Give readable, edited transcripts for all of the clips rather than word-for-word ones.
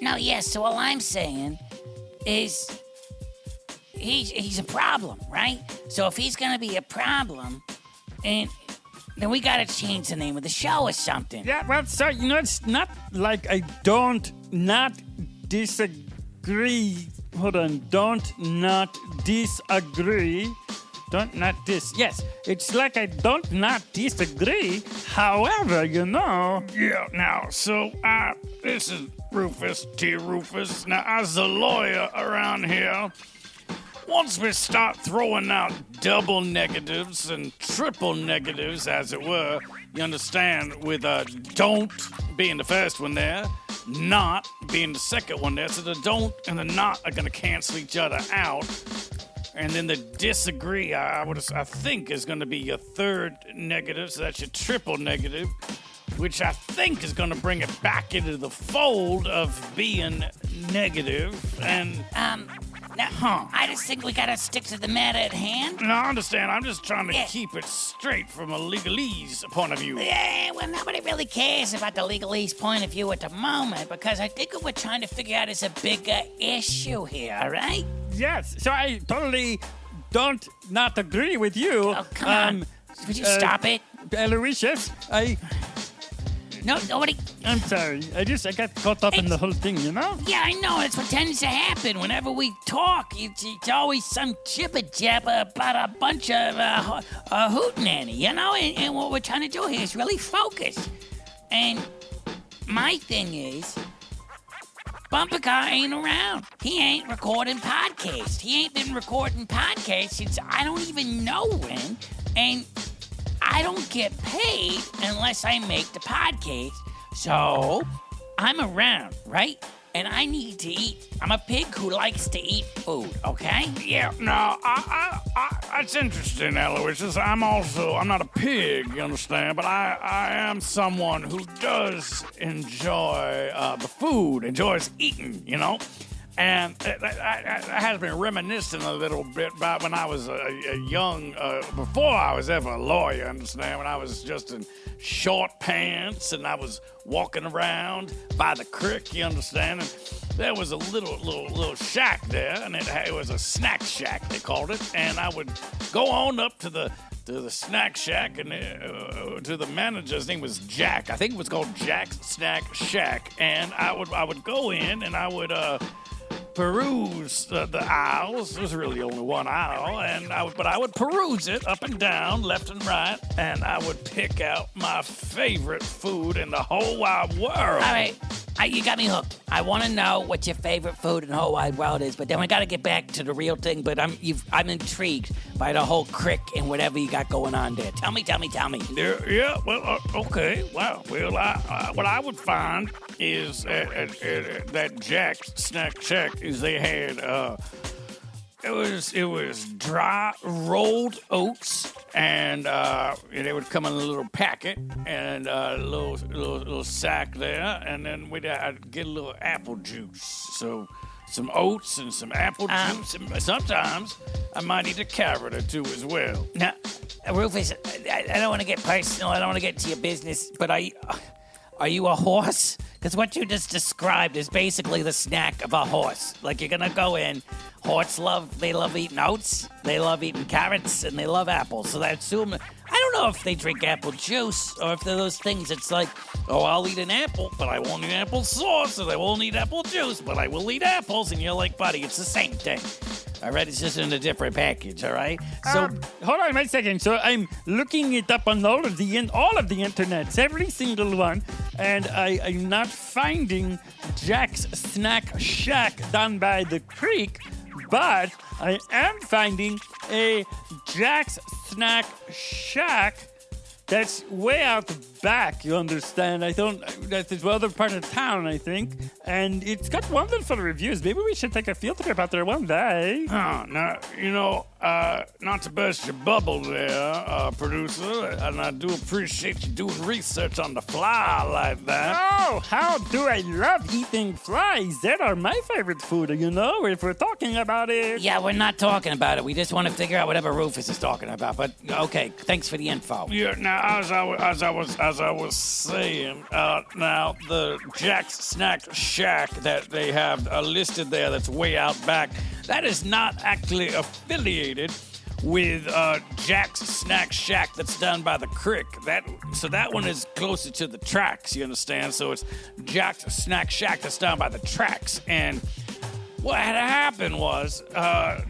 No, yes, so all I'm saying is he's a problem, right? So if he's gonna be a problem, and then we gotta change the name of the show or something. Yeah, well, sir, it's not like I don't not disagree. Hold on, don't not disagree. Yes, it's like I don't not disagree. However, Yeah, now, so this is Rufus, T. Rufus. Now, as a lawyer around here, once we start throwing out double negatives and triple negatives, as it were, you understand, with don't being the first one there, not being the second one there, so the don't and the not are going to cancel each other out. And then the disagree, I think, is going to be your third negative, so that's your triple negative, which I think is going to bring it back into the fold of being negative. And I just think we gotta stick to the matter at hand. no, I understand. I'm just trying to keep it straight from a legalese point of view. Yeah, well, nobody really cares about the legalese point of view at the moment because I think what we're trying to figure out is a bigger issue here, all right? yes, so I totally don't not agree with you. Oh, come on. Would you stop it? Aloysius, No, nobody... I'm sorry. I got caught up in the whole thing, Yeah, I know. That's what tends to happen whenever we talk. It's always some jibber-jabber about a bunch of hootenanny, And what we're trying to do here is really focus. And my thing is, Bumpercar ain't around. He ain't recording podcasts. He ain't been recording podcasts since I don't even know when. And I don't get paid unless I make the podcast. So I'm around, right? And I need to eat. I'm a pig who likes to eat food, okay? Yeah, no, I that's interesting, Aloysius. I'm not a pig, you understand, but I am someone who does enjoy the food, enjoys eating, And I has been reminiscing a little bit about when I was a young, before I was ever a lawyer, understand? When I was just in short pants and I was walking around by the creek, you understand? And there was a little shack there, and it was a snack shack, they called it. And I would go on up to the snack shack, and to the manager's name was Jack. I think it was called Jack's Snack Shack. And I would go in, and I would peruse the aisles. There was really only one aisle, but I would peruse it up and down, left and right, and I would pick out my favorite food in the whole wide world. All right, you got me hooked. I want to know what your favorite food in the whole wide world is, but then we got to get back to the real thing. But I'm intrigued by the whole crick and whatever you got going on there. Tell me. Yeah. Well, okay. Wow. Well, what I would find is that Jack's Snack Shack is they had it was dry rolled oats, and they would come in a little packet and a little sack there, and then I'd get a little apple juice. So some oats and some apple juice, and sometimes I might eat a carrot or two as well. Now, Rufus, I don't want to get personal. I don't want to get into your business, but are you a horse? Because what you just described is basically the snack of a horse. Like, you're going to go in, they love eating oats, they love eating carrots, and they love apples. So I assume, I don't know if they drink apple juice or if they're those things. It's like, I'll eat an apple, but I won't eat apple sauce, and I won't eat apple juice, but I will eat apples. And you're like, buddy, it's the same thing. All right, it's just in a different package, all right? So hold on 1 second. So I'm looking it up on all of the internets, every single one, and I'm not finding Jack's Snack Shack down by the creek, but I am finding a Jack's Snack Shack that's way out back, you understand? That's the other part of town, I think. And it's got wonderful reviews. Maybe we should take a field trip out there one day. Now, not to burst your bubble there, producer, and I do appreciate you doing research on the fly like that. Oh, how do I love eating flies. They are my favorite food, if we're talking about it. Yeah, we're not talking about it. We just want to figure out whatever Rufus is talking about. But okay, thanks for the info. Yeah. Now, as I was saying, now the Jack's Snack Shack that they have listed there, that's way out back, that is not actually affiliated with Jack's Snack Shack that's down by the creek. So that one is closer to the tracks, you understand? So it's Jack's Snack Shack that's down by the tracks. And what had happened was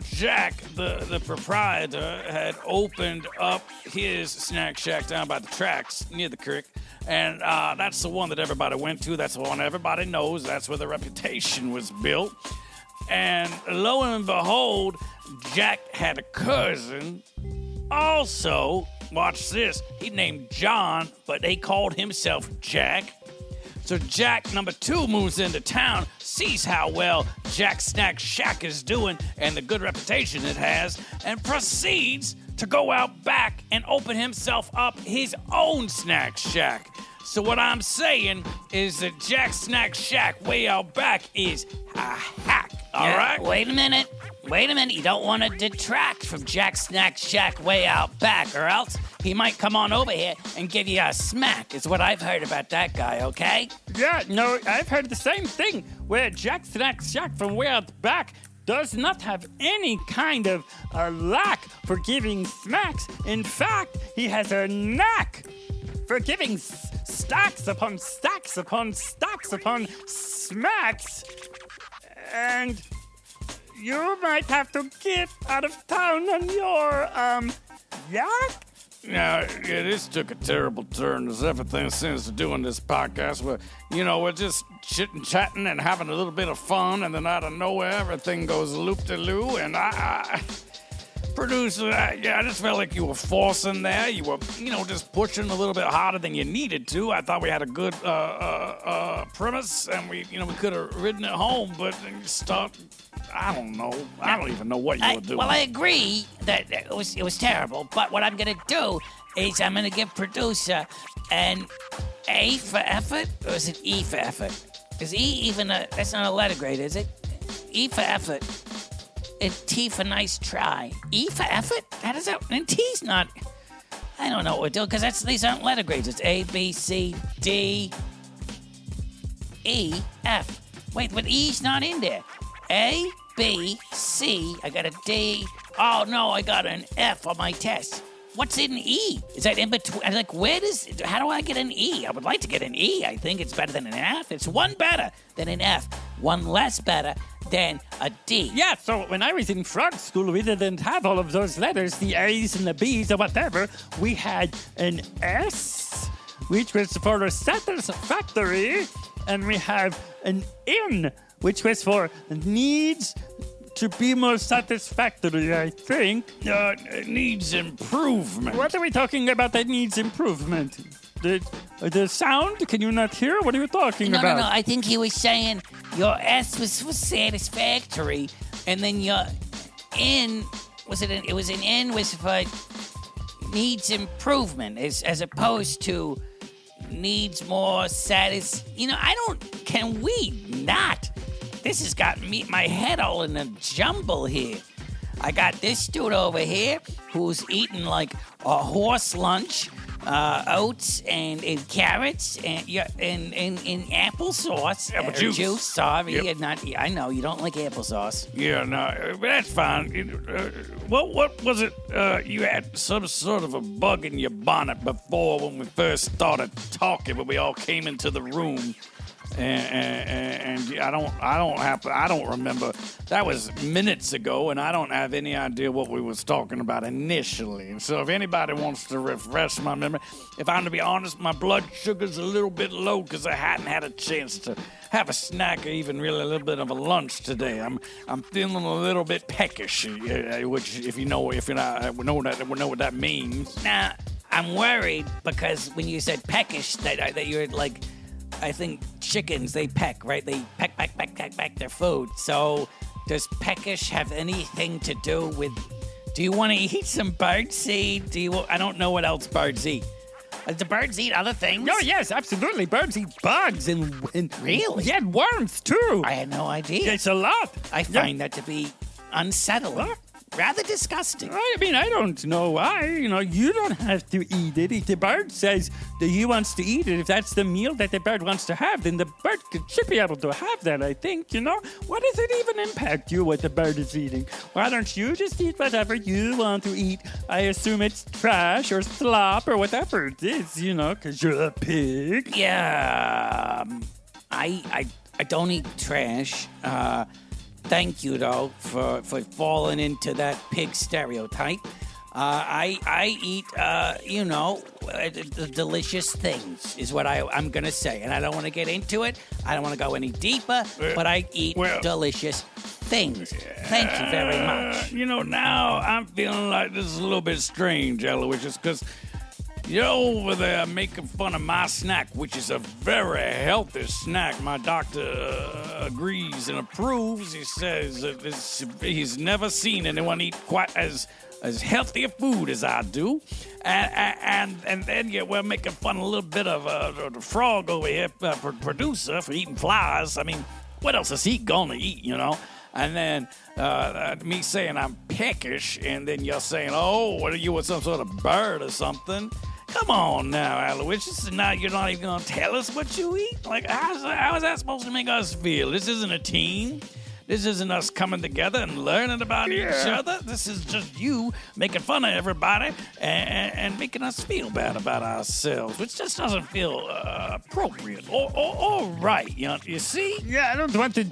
Jack, the proprietor, had opened up his snack shack down by the tracks near the creek. And that's the one that everybody went to. That's the one everybody knows. That's where the reputation was built. And lo and behold, Jack had a cousin. Also, watch this, he named John, but they called himself Jack. So Jack, number 2, moves into town, sees how well Jack's Snack Shack is doing and the good reputation it has, and proceeds to go out back and open himself up his own snack shack. So what I'm saying is that Jack's Snack Shack way out back is a hack, all right? Wait a minute. You don't want to detract from Jack's Snack Shack way out back, or else he might come on over here and give you a smack, is what I've heard about that guy, okay? Yeah, no, I've heard the same thing, where Jack's Snack Shack from way out back does not have any kind of lack for giving smacks. In fact, he has a knack for giving stacks upon stacks upon stacks upon smacks. And you might have to get out of town on your, yacht? Yeah, this took a terrible turn, as everything seems to do in this podcast. We're just chitting-chatting and having a little bit of fun, and then out of nowhere, everything goes loop-de-loo, and Producer, I just felt like you were forcing there. You were, just pushing a little bit harder than you needed to. I thought we had a good premise, and we could have ridden it home, but then you start. I don't know. I don't even know what you were doing. Well, I agree that it was terrible, but what I'm gonna do is I'm gonna give producer an A for effort, or is it E for effort? Is E even that's not a letter grade, is it? E for effort. And T for nice try. E for effort? How does that? And T's not. I don't know what we're doing because these aren't letter grades. It's A, B, C, D, E, F. Wait, but E's not in there. A, B, C. I got a D. Oh no, I got an F on my test. What's in E? Is that in between? How do I get an E? I would like to get an E. I think it's better than an F. It's one better than an F, one less better than a D. Yeah, so when I was in frog school, we didn't have all of those letters, the A's and the B's or whatever. We had an S, which was for a satisfactory, and we have an N, which was for needs to be more satisfactory, I think. Needs improvement. What are we talking about that needs improvement? The sound? Can you not hear? What are you talking about? No. I think he was saying your S was for satisfactory, and then your N it was an N was for needs improvement, as opposed to needs more can we not? This has got my head all in a jumble here. I got this dude over here who's eating like a horse lunch, oats and carrots and applesauce. Yeah, but juice. Sorry, Yep. I know you don't like applesauce. Yeah, no, but that's fine. What was it? You had some sort of a bug in your bonnet before when we first started talking, when we all came into the room. And I don't remember. That was minutes ago, and I don't have any idea what we was talking about initially. And so if anybody wants to refresh my memory, if I'm to be honest, my blood sugar's a little bit low because I hadn't had a chance to have a snack or even really a little bit of a lunch today. I'm feeling a little bit peckish, which if you know what that means. Now, I'm worried because when you said peckish, that you're like, I think chickens, they peck, right? They peck their food. So does peckish have anything to do with Do you want to eat some birdseed? I don't know what else birds eat. Do birds eat other things? Oh, yes, absolutely. Birds eat bugs and Really? Yeah, worms, too. I had no idea. It's a lot. I find that to be unsettling. Rather disgusting. I mean, I don't know why. You don't have to eat it. If the bird says that he wants to eat it, if that's the meal that the bird wants to have, then the bird should be able to have that, I think, What does it even impact you what the bird is eating? Why don't you just eat whatever you want to eat? I assume it's trash or slop or whatever it is, because you're a pig. Yeah. I don't eat trash. Thank you, though, for falling into that pig stereotype. I eat, delicious things is what I'm going to say. And I don't want to get into it. I don't want to go any deeper, but I eat delicious things. Thank you very much. Now I'm feeling like this is a little bit strange, Aloysius, because you're over there making fun of my snack, which is a very healthy snack. My doctor agrees and approves. He says that he's never seen anyone eat quite as healthy a food as I do. And then we're making fun a little bit of the frog over here, producer, for eating flies. I mean, what else is he gonna eat, And then me saying I'm peckish, and then you're saying, oh, what are you, with some sort of bird or something? Come on now, Aloysius. Now you're not even going to tell us what you eat? Like, how is that supposed to make us feel? This isn't a team. This isn't us coming together and learning about each other. This is just you making fun of everybody and making us feel bad about ourselves, which just doesn't feel appropriate or right. You see? Yeah, I don't want to,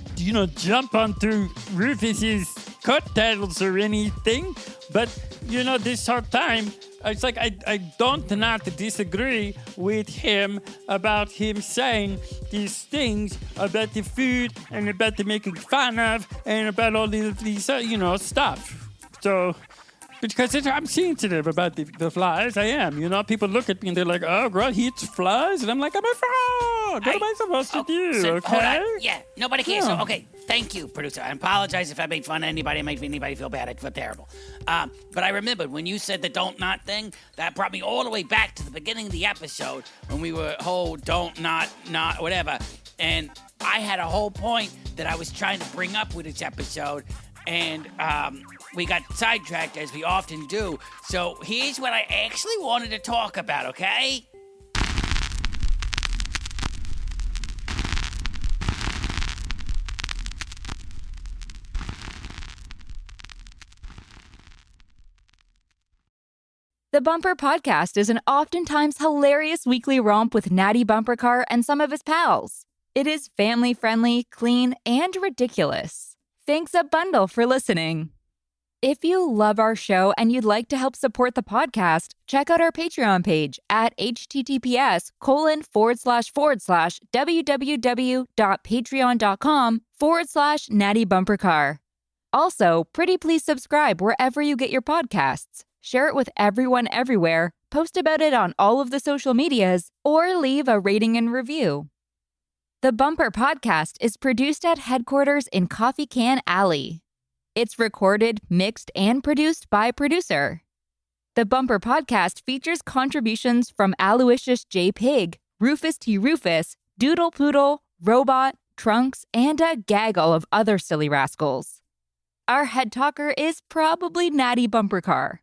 jump onto Rufus's coattails or anything, but, this whole time, it's like I don't not disagree with him about him saying these things about the food and about the making fun of and about all these stuff. So, because I'm sensitive about the flies, I am. People look at me and they're like, oh, girl, he eats flies? And I'm like, I'm a frog. What am I supposed to do, so, okay? Hold on. Yeah, nobody cares. So, okay, thank you, producer. I apologize if I made fun of anybody, made anybody feel bad. I feel terrible. But I remembered when you said the don't not thing, that brought me all the way back to the beginning of the episode when we were don't not whatever. And I had a whole point that I was trying to bring up with this episode, and we got sidetracked, as we often do. So here's what I actually wanted to talk about, okay? The Bumper Podcast is an oftentimes hilarious weekly romp with Natty Bumpercar and some of his pals. It is family-friendly, clean, and ridiculous. Thanks a bundle for listening. If you love our show and you'd like to help support the podcast, check out our Patreon page at https://www.patreon.com/nattybumpercar. Also, pretty please subscribe wherever you get your podcasts. Share it with everyone everywhere, post about it on all of the social medias, or leave a rating and review. The Bumper Podcast is produced at headquarters in Coffee Can Alley. It's recorded, mixed, and produced by producer. The Bumper Podcast features contributions from Aloysius J. Pig, Rufus T. Rufus, Doodle Poodle, Robot, Trunks, and a gaggle of other silly rascals. Our head talker is probably Natty Bumpercar.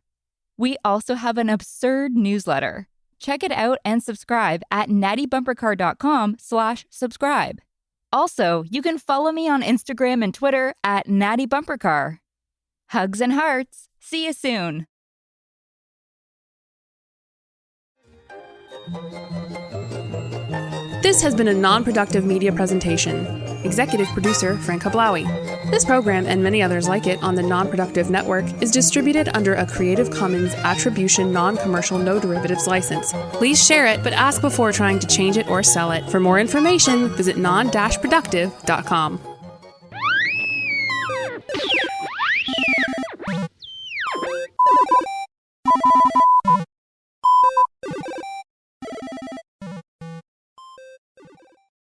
We also have an absurd newsletter. Check it out and subscribe at nattybumpercar.com/subscribe. Also, you can follow me on Instagram and Twitter at Natty Bumpercar. Hugs and hearts. See you soon. This has been a non-productive media presentation. Executive producer, Frank Hablawi. This program and many others like it on the Non-Productive Network is distributed under a Creative Commons Attribution Non-Commercial No Derivatives license. Please share it, but ask before trying to change it or sell it. For more information, visit non-productive.com.